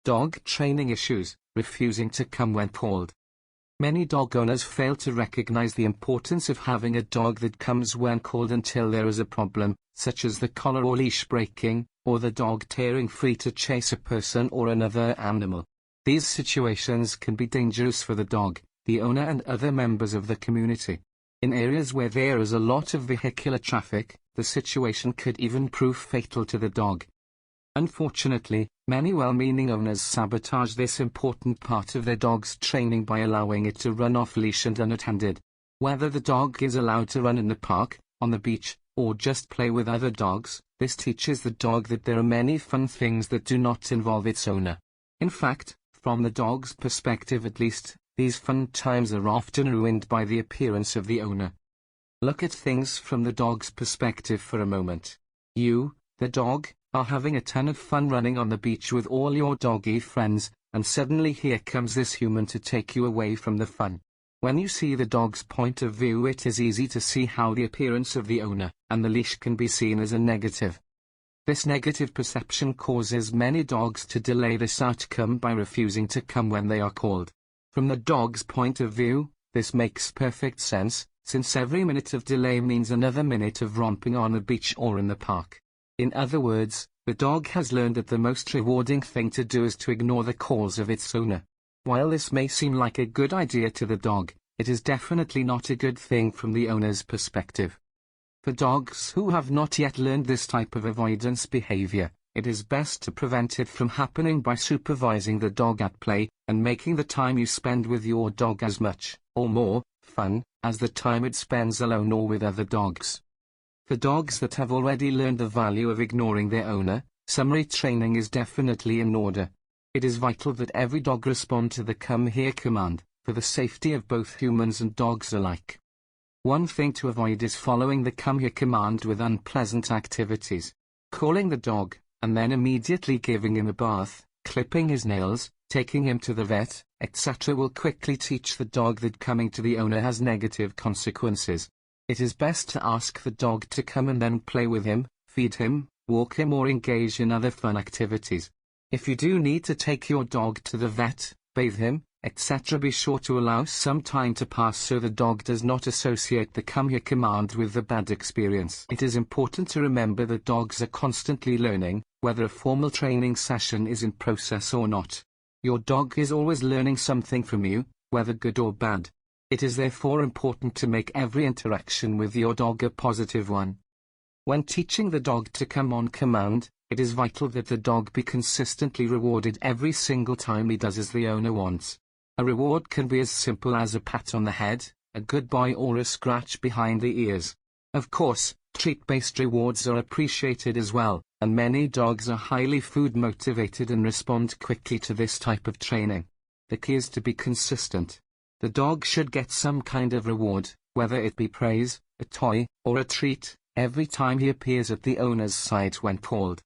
Dog training issues, refusing to come when called. Many dog owners fail to recognize the importance of having a dog that comes when called until there is a problem, such as the collar or leash breaking, or the dog tearing free to chase a person or another animal. These situations can be dangerous for the dog, the owner and other members of the community. In areas where there is a lot of vehicular traffic, the situation could even prove fatal to the dog. Unfortunately, many well-meaning owners sabotage this important part of their dog's training by allowing it to run off-leash and unattended. Whether the dog is allowed to run in the park, on the beach, or just play with other dogs, this teaches the dog that there are many fun things that do not involve its owner. In fact, from the dog's perspective at least, these fun times are often ruined by the appearance of the owner. Look at things from the dog's perspective for a moment. You, the dog, are having a ton of fun running on the beach with all your doggy friends, and suddenly here comes this human to take you away from the fun. When you see the dog's point of view, it is easy to see how the appearance of the owner and the leash can be seen as a negative. This negative perception causes many dogs to delay this outcome by refusing to come when they are called. From the dog's point of view, this makes perfect sense, since every minute of delay means another minute of romping on the beach or in the park. In other words, the dog has learned that the most rewarding thing to do is to ignore the calls of its owner. While this may seem like a good idea to the dog, it is definitely not a good thing from the owner's perspective. For dogs who have not yet learned this type of avoidance behavior, it is best to prevent it from happening by supervising the dog at play, and making the time you spend with your dog as much, or more, fun, as the time it spends alone or with other dogs. For dogs that have already learned the value of ignoring their owner, summary training is definitely in order. It is vital that every dog respond to the come here command, for the safety of both humans and dogs alike. One thing to avoid is following the come here command with unpleasant activities. Calling the dog, and then immediately giving him a bath, clipping his nails, taking him to the vet, etc. will quickly teach the dog that coming to the owner has negative consequences. It is best to ask the dog to come and then play with him, feed him, walk him or engage in other fun activities. If you do need to take your dog to the vet, bathe him, etc. be sure to allow some time to pass so the dog does not associate the come here command with the bad experience. It is important to remember that dogs are constantly learning, whether a formal training session is in process or not. Your dog is always learning something from you, whether good or bad. It is therefore important to make every interaction with your dog a positive one. When teaching the dog to come on command, it is vital that the dog be consistently rewarded every single time he does as the owner wants. A reward can be as simple as a pat on the head, a goodbye or a scratch behind the ears. Of course, treat-based rewards are appreciated as well, and many dogs are highly food motivated and respond quickly to this type of training. The key is to be consistent. The dog should get some kind of reward, whether it be praise, a toy, or a treat, every time he appears at the owner's side when called.